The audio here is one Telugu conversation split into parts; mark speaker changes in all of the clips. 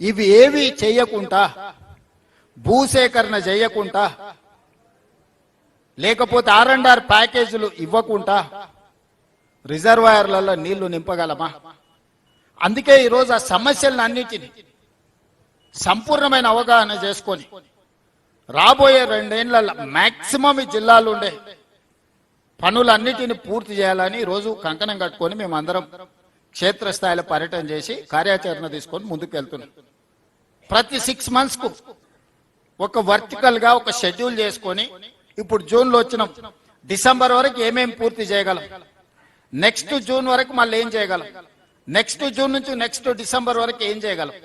Speaker 1: ఇవి ఏవి చేయకుండా, భూసేకరణ చేయకుండా, లేకపోతే R&R ప్యాకేజీలు ఇవ్వకుండా రిజర్వాయర్లలో నీళ్లు నింపగలమా? అందుకే ఈరోజు ఆ సమస్యలన్నిటిని సంపూర్ణమైన అవగాహన చేసుకొని రాబోయే 2 ఏళ్లలో మాక్సిమం ఈ జిల్లాలో ఉండే పనులన్నిటిని పూర్తి చేయాలని ఈరోజు కంకణం కట్టుకొని మేమందరం క్షేత్రస్థాయిలో పర్యటన చేసి కార్యాచరణ తీసుకొని ముందుకు వెళ్తున్నాం. ప్రతి 6 months కు ఒక వర్టికల్ గా ఒక షెడ్యూల్ చేసుకొని, ఇప్పుడు జూన్లో వచ్చినాం, డిసెంబర్ వరకు ఏమేమి పూర్తి చేయగలం, నెక్స్ట్ జూన్ వరకు మళ్ళీ ఏం చేయగలం, నెక్స్ట్ జూన్ నుంచి నెక్స్ట్ డిసెంబర్ వరకు ఏం చేయగలం,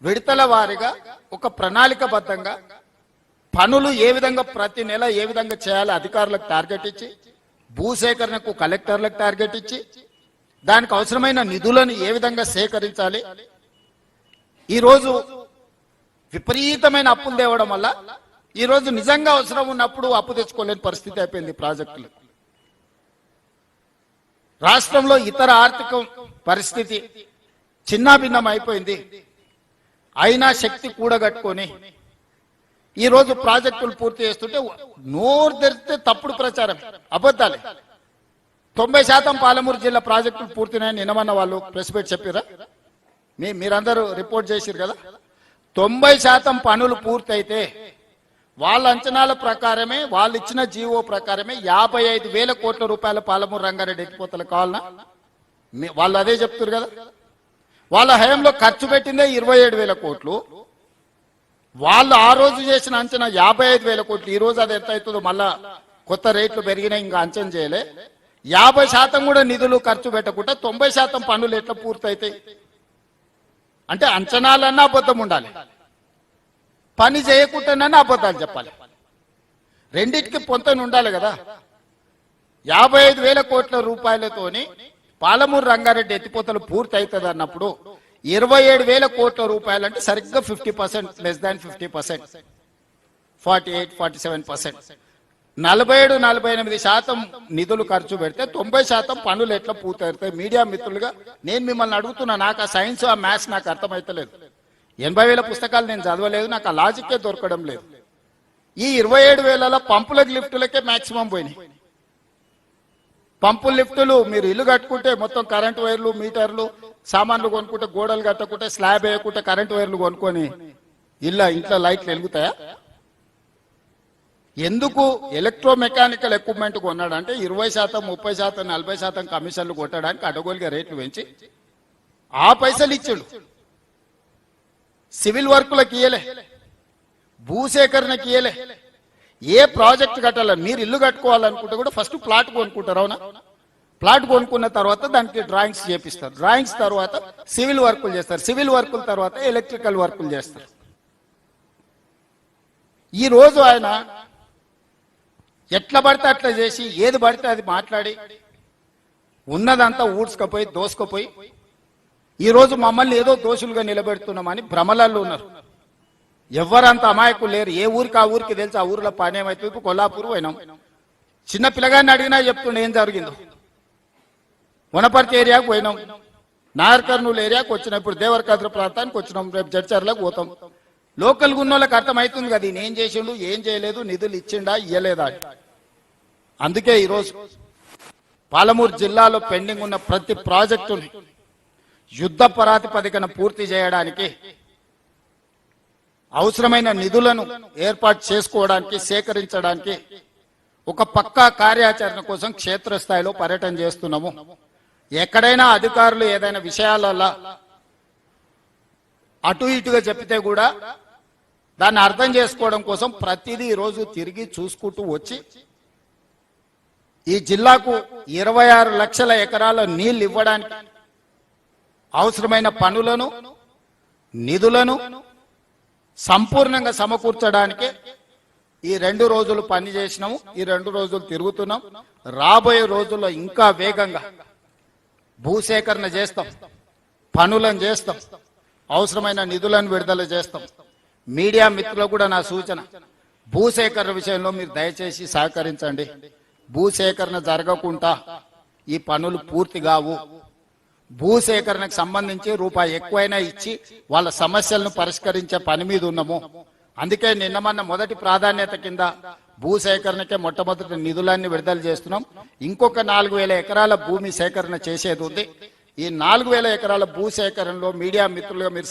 Speaker 1: విడతల వారీగా ఒక ప్రణాళికబద్ధంగా పనులు ఏ విధంగా ప్రతి నెల ఏ విధంగా చేయాలి అధికారులకు టార్గెట్ ఇచ్చి, భూసేకరణకు కలెక్టర్లకు టార్గెట్ ఇచ్చి, దానికి అవసరమైన నిధులను ఏ విధంగా సేకరించాలి. ఈరోజు విపరీతమైన అప్పులు తేవడం వల్ల ఈరోజు నిజంగా అవసరం ఉన్నప్పుడు అప్పు తెచ్చుకోలేని పరిస్థితి అయిపోయింది ప్రాజెక్టులు. రాష్ట్రంలో ఇతర ఆర్థిక పరిస్థితి చిన్నాభిన్నం అయిపోయింది. అయినా శక్తి కూడగట్టుకొని ఈరోజు ప్రాజెక్టులు పూర్తి చేస్తుంటే నోరు తెరిస్తే తప్పుడు ప్రచారం, అబద్ధాలే. 90% పాలమూరు జిల్లా ప్రాజెక్టులు పూర్తినాయని నిన్నమన్న వాళ్ళు ప్రెస్ మీట్ చెప్పారా? మీరందరూ రిపోర్ట్ చేసిరు కదా. 90% పనులు పూర్తయితే వాళ్ళ అంచనాల ప్రకారమే, వాళ్ళు ఇచ్చిన జీవో ప్రకారమే 55,000 కోట్ల రూపాయల పాలమూరు రంగారెడ్డి ఎత్తిపోతలు కావాలన్నా వాళ్ళు అదే చెప్తారు కదా. వాళ్ళ హయాంలో ఖర్చు పెట్టిందే 27,000 కోట్లు. వాళ్ళు ఆ రోజు చేసిన అంచనా 55,000 కోట్లు. ఈ రోజు అది ఎంత అవుతుందో మళ్ళా కొత్త రేట్లు పెరిగినా ఇంకా అంచనా చేయలే. 50% కూడా నిధులు ఖర్చు పెట్టకుండా 90% పనులు ఎట్లా పూర్తయితాయి? అంటే అంచనాలన్నా అబద్ధం ఉండాలి, పని చేయకుండానన్నా అబద్ధాలు చెప్పాలి. రెండింటికి పొంతన ఉండాలి కదా. 55,000 కోట్ల రూపాయలతోని పాలమూరు రంగారెడ్డి ఎత్తిపోతలు పూర్తి అవుతుంది అన్నప్పుడు 27,000 కోట్ల రూపాయలు అంటే సరిగ్గా 50%, లెస్ దాన్ 50%, 48-47%, 47-48% నిధులు ఖర్చు పెడితే 90% పనులు ఎట్లా పూర్తవుతాయి? మీడియా మిత్రులుగా నేను మిమ్మల్ని అడుగుతున్నా. నాకు ఆ సైన్స్, ఆ మ్యాథ్స్ నాకు అర్థమైతలేదు. 80,000 పుస్తకాలు నేను చదవలేదు, నాకు ఆ లాజిక్కే దొరకడం లేదు. ఈ 27,000లో పంపులకు లిఫ్టులకే మాక్సిమం పోయినాయి. పంపులు లిఫ్టులు మీరు ఇల్లు కట్టుకుంటే మొత్తం కరెంట్ వైర్లు, మీటర్లు, సామాన్లు కొనుక్కుంటే, గోడలు కట్టకుంటే, స్లాబ్ వేయకుంటే, కరెంట్ వైర్లు కొనుక్కొని ఇంట్లో లైట్లు వెలుగుతాయా? ఎందుకు ఎలక్ట్రోమెకానికల్ ఎక్విప్మెంట్ కొన్నాడు అంటే 20%, 30%, 40% కమిషన్లు కొట్టడానికి అడగోలుగా రేట్లు పెంచి ఆ పైసలు ఇచ్చాడు. సివిల్ వర్కులకు ఇయ్యలే, భూసేకరణకి ఇయ్యలే. ఏ ప్రాజెక్ట్ కట్టాలని మీరు ఇల్లు కట్టుకోవాలనుకుంటే కూడా ఫస్ట్ ప్లాట్ కొనుక్కుంటారు. అవునా? ప్లాట్ కొనుక్కున్న తర్వాత దానికి డ్రాయింగ్స్ చేపిస్తారు, డ్రాయింగ్స్ తర్వాత సివిల్ వర్కులు చేస్తారు, సివిల్ వర్కుల తర్వాత ఎలక్ట్రికల్ వర్కులు చేస్తారు. ఈ రోజు ఆయన ఎట్లా పడితే అట్లా చేసి ఏది పడితే అది మాట్లాడి ఉన్నదంతా ఊడ్చుకపోయి దోసుకుపోయి ఈరోజు మమ్మల్ని ఏదో దోషులుగా నిలబెడుతున్నామని భ్రమలలో ఉన్నారు. ఎవరంత అమాయకులు లేరు. ఏ ఊరికి ఆ ఊరికి తెలుసు ఆ ఊరిలో పని ఏమైతే. ఇప్పుడు కొల్లాపూర్ పోయినాం, చిన్న పిల్లగాన్ని అడిగినా చెప్తుండే ఏం జరిగిందో. వనపర్తి ఏరియాకు పోయినాం, నాగర్ కర్నూలు ఏరియాకు వచ్చినాం, ఇప్పుడు దేవరకద్ర ప్రాంతానికి వచ్చినాం, రేపు జడ్చర్లకు పోతాం. లోకల్గా ఉన్న వాళ్ళకి అర్థమవుతుంది కదా ఈయన ఏం చేసిండు, ఏం చేయలేదు, నిధులు ఇచ్చిండా ఇయ్యలేదా. అందుకే ఈరోజు పాలమూరు జిల్లాలో పెండింగ్ ఉన్న ప్రతి ప్రాజెక్టుని యుద్ధ ప్రాతిపదికన పూర్తి చేయడానికి అవసరమైన నిధులను ఏర్పాటు చేసుకోవడానికి, సేకరించడానికి ఒక పక్కా కార్యాచరణ కోసం క్షేత్రస్థాయిలో పర్యటన చేస్తున్నాము. ఎక్కడైనా అధికారులు ఏదైనా విషయాలలో అటు ఇటుగా చెప్తే కూడా దాన్ని అర్థం చేసుకోవడం కోసం ప్రతిదీ ఈరోజు తిరిగి చూసుకుంటూ వచ్చి ఈ జిల్లాకు 26 లక్షల ఎకరాల నీళ్లు ఇవ్వడానికి అవసరమైన పనులను, నిధులను సంపూర్ణంగా సమకూర్చడానికి ఈ 2 రోజులు పని చేసినాము. ఈ 2 రోజులు తిరుగుతున్నాం. రాబోయే రోజుల్లో ఇంకా వేగంగా భూసేకరణ చేస్తాం, పనులను చేస్తాం, అవసరమైన నిధులను విడుదల చేస్తాం. మీడియా మిత్రులకు కూడా నా సూచన, భూసేకరణ విషయంలో మీరు దయచేసి సహకరించండి. భూసేకరణ జరగకుండా ఈ పనులు పూర్తి కావు. భూసేకరణకు సంబంధించి రూపాయి ఎక్కువైనా ఇచ్చి వాళ్ళ సమస్యలను పరిష్కరించే పని మీద ఉన్నాము. అందుకే నిన్న మొన్న మొదటి ప్రాధాన్యత కింద భూసేకరణకే మొట్టమొదటి నిధులన్నీ విడుదల చేస్తున్నాం. ఇంకొక 4,000 ఎకరాల భూమి సేకరణ చేసేది ఉంది. ఈ 4,000 ఎకరాల భూసేకరణలో మీడియా మిత్రులుగా మీరు